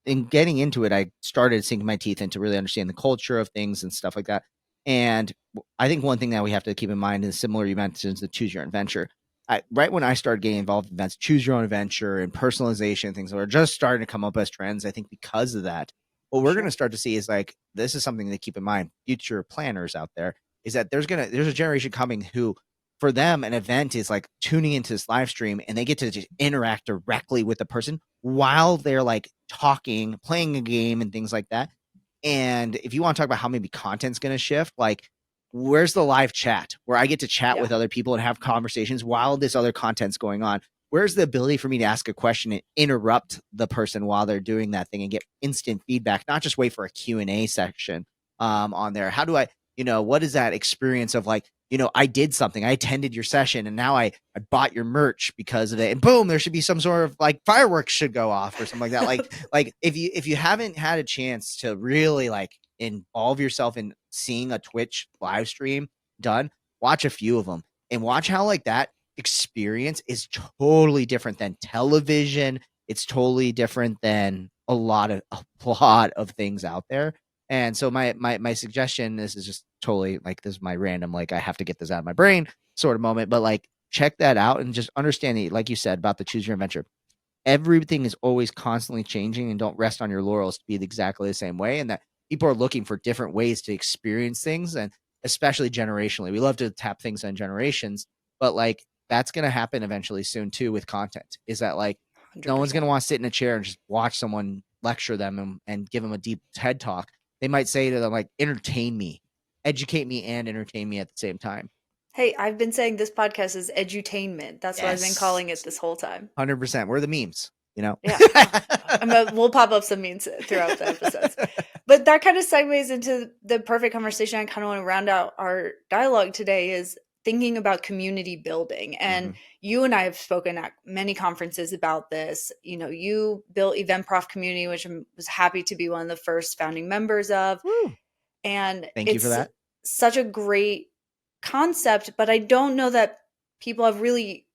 in getting into it, I started sinking my teeth into really understanding the culture of things and stuff like that. And I think one thing that we have to keep in mind is similar you mentioned the choose your own adventure. Right when I started getting involved in events, choose your own adventure and personalization, things that are just starting to come up as trends. I think because of that, what we're going to Sure. start to see is like this is something to keep in mind. Future planners out there is that there's a generation coming who for them, an event is like tuning into this live stream and they get to just interact directly with the person while they're like talking, playing a game, and things like that. And if you want to talk about how maybe content's going to shift, like where's the live chat where I get to chat Yeah. with other people and have conversations while this other content's going on? Where's the ability for me to ask a question and interrupt the person while they're doing that thing and get instant feedback, not just wait for a Q&A section on there? How do I, what is that experience of like, I did something. I attended your session and now I bought your merch because of it. And boom, there should be some sort of like fireworks should go off or something like that. Like if you haven't had a chance to really like involve yourself in seeing a Twitch live stream done, watch a few of them and watch how like that experience is totally different than television. It's totally different than a lot of things out there. And so my suggestion, this is just totally like this is my random, like I have to get this out of my brain sort of moment, but like check that out and just understand it, like you said about the choose your adventure. Everything is always constantly changing and don't rest on your laurels to be exactly the same way. And that people are looking for different ways to experience things and especially generationally. We love to tap things on generations, but like that's going to happen eventually soon too with content is that like no one's going to 100%. want to sit in a chair and just watch someone lecture them and give them a deep TED talk. They might say to them like, entertain me, educate me and entertain me at the same time. Hey, I've been saying this podcast is edutainment. That's what I've been Yes. calling it this whole time. 100%. We're the memes. Yeah. We'll pop up some memes throughout the episodes. But that kind of segues into the perfect conversation. I kind of want to round out our dialogue today is thinking about community building. And Mhm. you and I have spoken at many conferences about this. You built Event Prof Community, which I was happy to be one of the first founding members of. Woo. And Thank you for it's that. such a great concept, but I don't know that people have really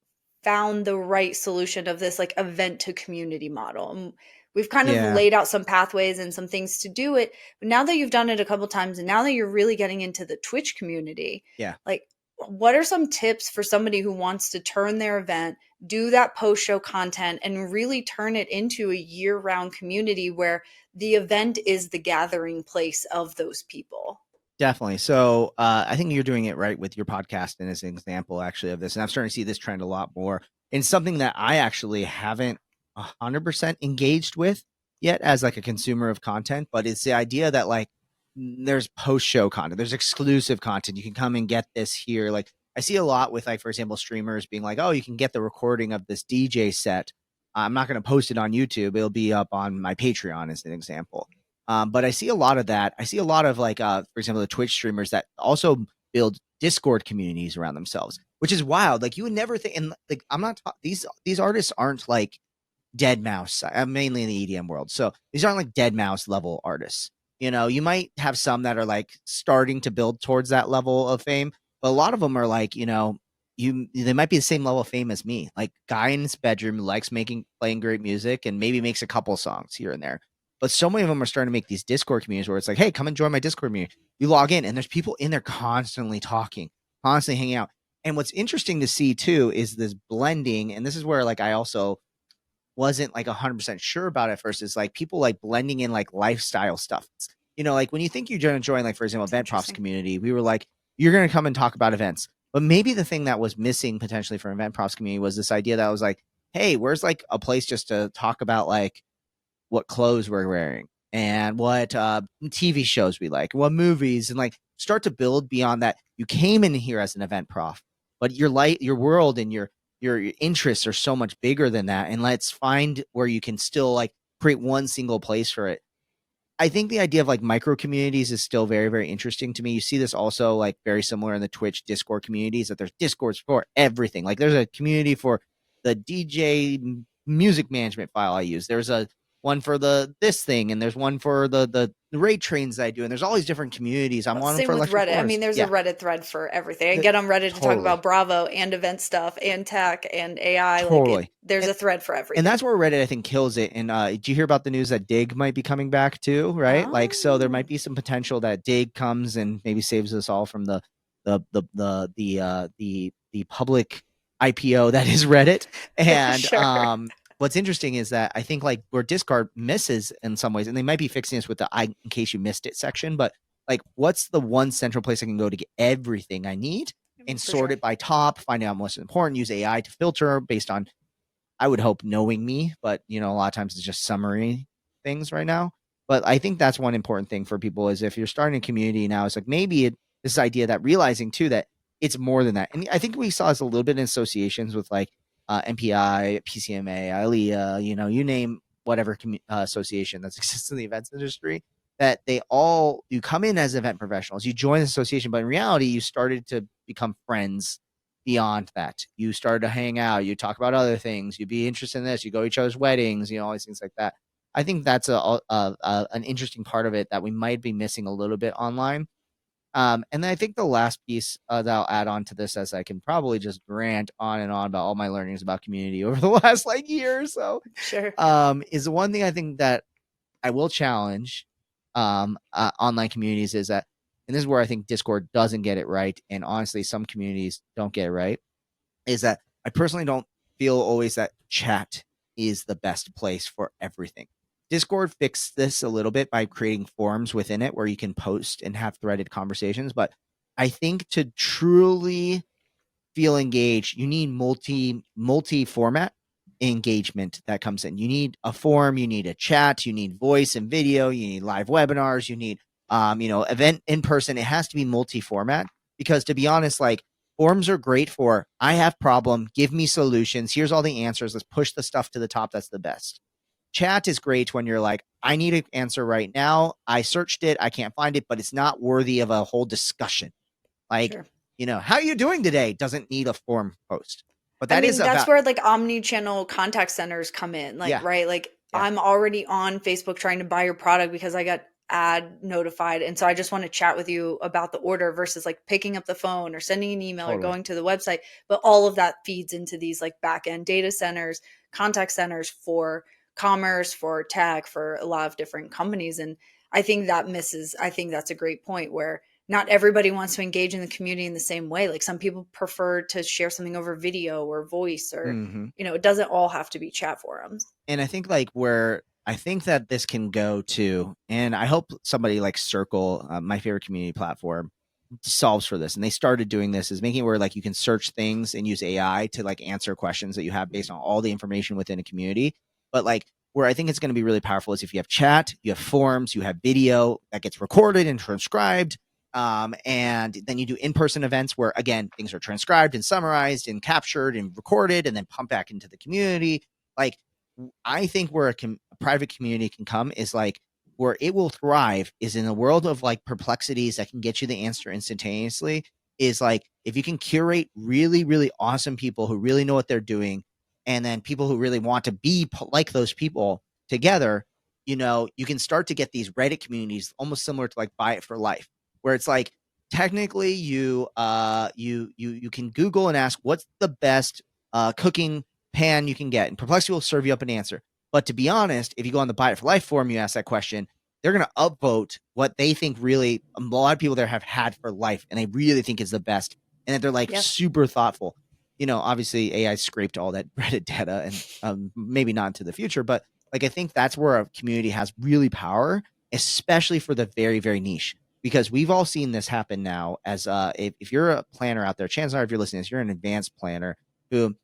found the right solution of this like event to community model. And we've kind of Yeah. laid out some pathways and some things to do it. But now that you've done it a couple times and now that you're really getting into the Twitch community, Yeah. like what are some tips for somebody who wants to turn their event, do that post show content and really turn it into a year round community where the event is the gathering place of those people? Definitely. So I think you're doing it right with your podcast and as an example actually of this. And I'm starting to see this trend a lot more in something that I actually haven't 100% engaged with yet as like a consumer of content, but it's the idea that like there's post show content, there's exclusive content. You can come and get this here. Like I see a lot with like, for example, streamers being like, oh, you can get the recording of this DJ set. I'm not going to post it on YouTube. It'll be up on my Patreon as an example. But I see a lot of that. I see a lot of like, for example, the Twitch streamers that also build Discord communities around themselves, which is wild. Like you would never think, and like I'm not these artists aren't like Dead Mouse. I'm mainly in the EDM world, so these aren't like Dead Mouse level artists. You might have some that are like starting to build towards that level of fame, but a lot of them are like, they might be the same level of fame as me. Like guy in his bedroom likes playing great music and maybe makes a couple songs here and there. But so many of them are starting to make these Discord communities where it's like, hey, come and join my Discord community. You log in and there's people in there constantly talking, constantly hanging out. And what's interesting to see too is this blending. And this is where like I also wasn't like 100% sure about at first is like people like blending in like lifestyle stuff. Like when you think you're going to join, like, for example, It's Event Profs interesting. community, we were like, you're going to come and talk about events. But maybe the thing that was missing potentially from Event Profs community was this idea that I was like, hey, where's like a place just to talk about like what clothes we're wearing and what TV shows we like, what movies, and like start to build beyond that. You came in here as an event prof, but your world and your interests are so much bigger than that. And let's find where you can still like create one single place for it. I think the idea of like micro communities is still very, very interesting to me. You see this also like very similar in the Twitch Discord communities that there's Discords for everything. Like there's a community for the DJ music management file I use. There's a one for the this thing, and there's one for the raid trains that I do, and there's all these different communities. I'm Well, on them same for with electric Reddit. I mean, cars. there's a Yeah, Reddit thread for everything. I get on Reddit to talk about totally, Bravo and event stuff and tech and AI. Like totally. there's And a thread for and everything. that's where Reddit I think kills it. And did you hear about the news that Dig might be coming back too? Right, like so there Oh, might be some potential that Dig comes and maybe saves us all from the public IPO that is Reddit. for And sure. what's interesting is that I think like where Discard misses in some ways, and they might be fixing this with the "I in case you missed it" section, but like what's the one central place I can go to get everything I need and For sort sure. it by top, find out what's important, use AI to filter based on, I would hope, knowing me, but a lot of times it's just summary things right now. But I think that's one important thing for people is if you're starting a community now, it's like maybe this idea that realizing too that it's more than that. And I think we saw this a little bit in associations with like MPI, PCMA, ILEA, you name whatever association that exists in the events industry, that they all, you come in as event professionals, you join the association, but in reality, you started to become friends beyond that. You started to hang out, you talk about other things, you'd be interested in this, you go to each other's weddings, all these things like that. I think that's an interesting part of it that we might be missing a little bit online. And then I think the last piece that I'll add on to this, as I can probably just rant on and on about all my learnings about community over the last like year or so, Sure. is the one thing I think that I will challenge online communities is that, and this is where I think Discord doesn't get it right, and honestly, some communities don't get it right, is that I personally don't feel always that chat is the best place for everything. Discord fixed this a little bit by creating forums within it where you can post and have threaded conversations, but I think to truly feel engaged, you need multi format engagement that comes in. You need a forum, you need a chat, you need voice and video, you need live webinars, you need event in person. It has to be multi format because, to be honest, like forums are great for I have problem, give me solutions, here's all the answers, let's push the stuff to the top that's the best. Chat is great when you're like, I need an answer right now, I searched it, I can't find it, but it's not worthy of a whole discussion. Like, Sure. how are you doing today doesn't need a forum post. But I that is mean, that's about, where like omni-channel contact centers come in. Like, yeah, right? Like yeah, I'm already on Facebook trying to buy your product because I got ad notified. And so I just want to chat with you about the order versus like picking up the phone or sending an email or totally. going to the website. But all of that feeds into these like back end data centers, contact centers for commerce, for tech, for a lot of different companies. And I think that's a great point where not everybody wants to engage in the community in the same way. Like some people prefer to share something over video or voice or, Hmm. it doesn't all have to be chat forums. And I think like where I think that this can go to, and I hope somebody like Circle, my favorite community platform, solves for this. And they started doing this is making it where like you can search things and use AI to like answer questions that you have based on all the information within a community. But like where I think it's going to be really powerful is if you have chat, you have forums, you have video that gets recorded and transcribed. And then you do in-person events where again things are transcribed and summarized and captured and recorded and then pumped back into the community. Like I think where a private community can come is like where it will thrive is in a world of like perplexities that can get you the answer instantaneously. Is like if you can curate really, really awesome people who really know what they're doing, and then people who really want to be like those people together, you can start to get these Reddit communities almost similar to like Buy It for Life, where it's like technically you can Google and ask what's the best cooking pan you can get, and Perplexity will serve you up an answer. But to be honest, if you go on the Buy It for Life forum, you ask that question, they're going to upvote what they think really a lot of people there have had for life, and they really think is the best, and that they're like Yeah. super thoughtful. Obviously AI scraped all that Reddit data, and maybe not into the future, but like I think that's where a community has really power, especially for the very, very niche. Because we've all seen this happen now. As if you're a planner out there, chances are, if you're listening to this, you're an advanced planner who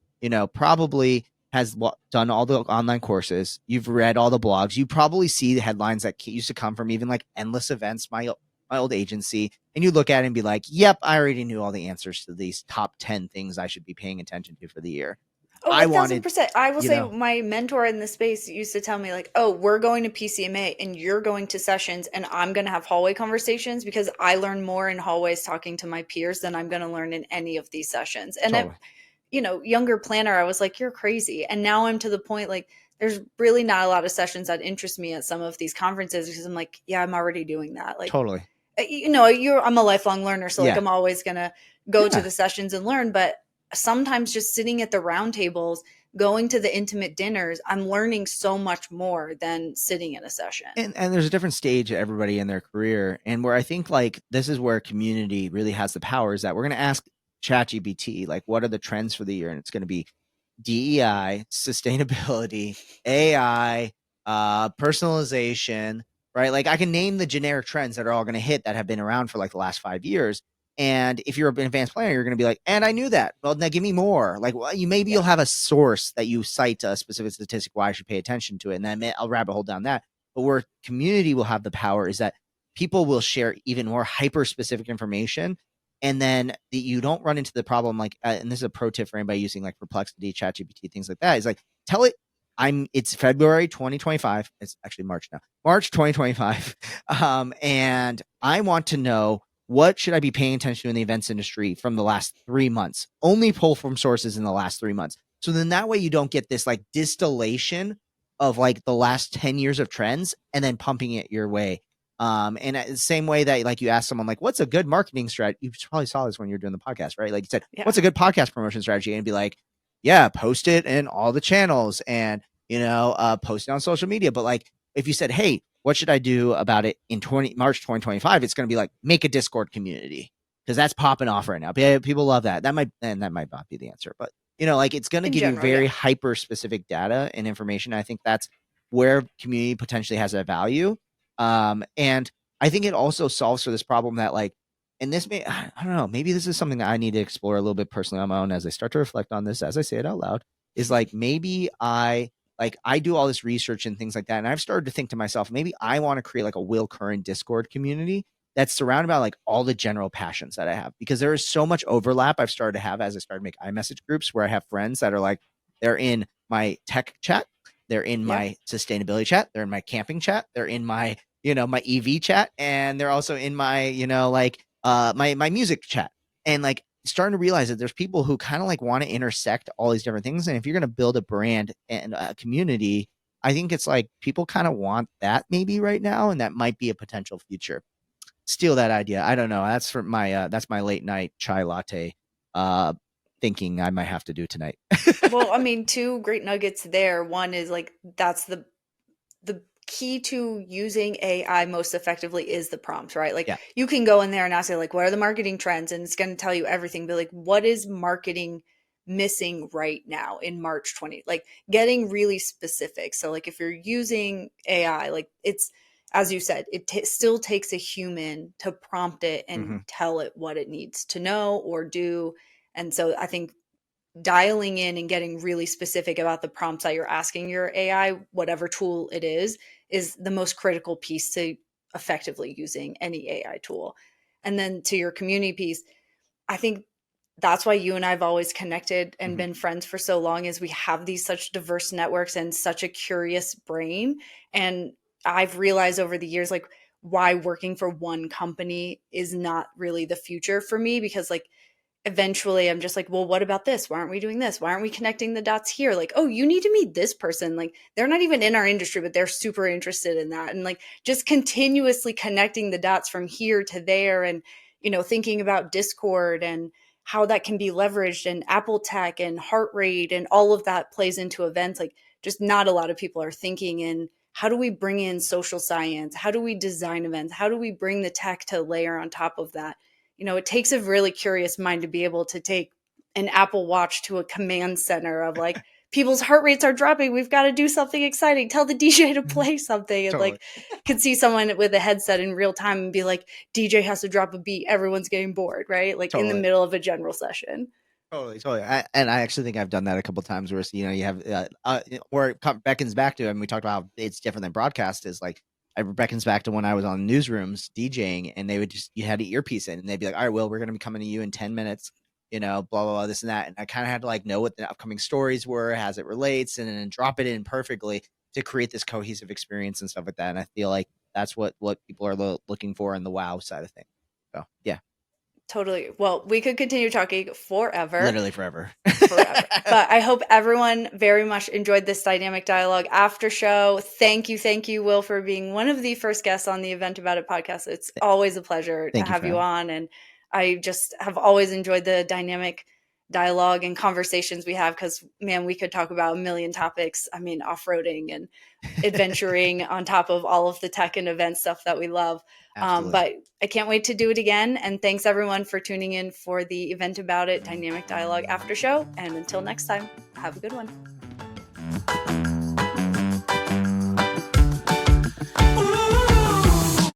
probably has done all the online courses. You've read all the blogs. You probably see the headlines that used to come from even like Endless Events, my old agency, and you look at it and be like, "Yep, I already knew all the answers to these top 10 things I should be paying attention to for the year." Oh, I wanted, 1000%. I will you say know, my mentor in the space used to tell me like, "Oh, we're going to PCMA and you're going to sessions and I'm going to have hallway conversations because I learn more in hallways talking to my peers than I'm going to learn in any of these sessions." And totally. younger planner, I was like, you're crazy. And now I'm to the point like there's really not a lot of sessions that interest me at some of these conferences because I'm like, yeah, I'm already doing that. Like, Totally. I'm a lifelong learner, so like Yeah. I'm always gonna go to Yeah. the sessions and learn. But sometimes just sitting at the round tables, going to the intimate dinners, I'm learning so much more than sitting in a session. And there's a different stage of everybody in their career, and where I think like this is where community really has the power is that we're going to ask ChatGPT like what are the trends for the year, and it's going to be DEI, sustainability, AI, personalization, right? Like I can name the generic trends that are all going to hit that have been around for like the last 5 years. And if you're an advanced planner, you're going to be like, and I knew that. Well, now give me more. Like, well, you'll have a source that you cite a specific statistic why I should pay attention to it, and then I'll rabbit hole down that. But where community will have the power is that people will share even more hyper specific information, and then you don't run into the problem like and this is a pro tip for anybody using like Perplexity, ChatGPT, things like that, is like tell it it's February 2025, it's actually March now, March 2025, and I want to know what should I be paying attention to in the events industry from the last 3 months. Only pull from sources in the last 3 months, so then that way you don't get this like distillation of like the last 10 years of trends and then pumping it your way. And the same way that like you ask someone like, what's a good marketing strategy? You probably saw this when you're doing the podcast, right? Like you said, Yeah. what's a good podcast promotion strategy? And be like, yeah, post it in all the channels and, post it on social media. But like, if you said, hey, what should I do about it in March 2025? It's going to be like, make a Discord community because that's popping off right now. People love that. That might not be the answer, but like it's going to In give you general, very yeah. hyper specific data and information. I think that's where community potentially has a value. And I think it also solves for this problem that like, and this may, I don't know, maybe this is something that I need to explore a little bit personally on my own as I start to reflect on this, as I say it out loud, is like, maybe I do all this research and things like that. And I've started to think to myself, maybe I want to create like a Will Curran Discord community that's surrounded by like all the general passions that I have, because there is so much overlap I've started to have as I started to make iMessage groups where I have friends that are like, they're in my tech chat, they're in Yeah. my sustainability chat, they're in my camping chat, they're in my, my EV chat, and they're also in my, my music chat. And like starting to realize that there's people who kind of like want to intersect all these different things. And if you're going to build a brand and a community, I think it's like people kind of want that maybe right now, and that might be a potential future. Steal that idea. I don't know. That's my late night chai latte thinking I might have to do tonight. Well, I mean, two great nuggets there. One is like that's the key to using AI most effectively is the prompts, right? Like Yeah. you can go in there and ask it like, what are the marketing trends? And it's going to tell you everything. But like, what is marketing missing right now in March 20? Like getting really specific. So like if you're using AI, like it's, as you said, it still takes a human to prompt it and tell it what it needs to know or do. And so I think dialing in and getting really specific about the prompts that you're asking your AI, whatever tool it is the most critical piece to effectively using any AI tool. And then to your community piece, I think that's why you and I've always connected and been friends for so long is we have these such diverse networks and such a curious brain. And I've realized over the years, like, why working for one company is not really the future for me because like eventually I'm just like, well, what about this? Why aren't we doing this? Why aren't we connecting the dots here? Like, oh, you need to meet this person. Like, they're not even in our industry, but they're super interested in that. And like, just continuously connecting the dots from here to there and, thinking about Discord and how that can be leveraged and Apple Tech and heart rate and all of that plays into events. Like, just not a lot of people are thinking in how do we bring in social science? How do we design events? How do we bring the tech to layer on top of that? It takes a really curious mind to be able to take an Apple Watch to a command center of like, people's heart rates are dropping. We've got to do something exciting. Tell the DJ to play something. And Totally. like, could see someone with a headset in real time and be like, DJ has to drop a beat. Everyone's getting bored, right? Like in the Totally. middle of a general session. Totally. And I actually think I've done that a couple of times where, you have, where it beckons back to, and we talked about how it's different than broadcast is like, it beckons back to when I was on newsrooms DJing and they would you had an earpiece in and they'd be like, all right, Will, we're going to be coming to you in 10 minutes, blah, blah, blah, this and that. And I kind of had to like know what the upcoming stories were, as it relates, and then drop it in perfectly to create this cohesive experience and stuff like that. And I feel like that's what people are looking for in the WoW side of things. So, yeah. Totally. Well, we could continue talking forever. Literally forever. Forever. But I hope everyone very much enjoyed this dynamic dialogue after show. Thank you, Will, for being one of the first guests on the Event About It podcast. It's always a pleasure to have you on. And I just have always enjoyed the dynamic dialogue and conversations we have because, man, we could talk about a million topics. I mean, off-roading and adventuring on top of all of the tech and event stuff that we love. But I can't wait to do it again. And thanks everyone for tuning in for the Event About It Dynamic Dialogue After Show. And until next time, have a good one.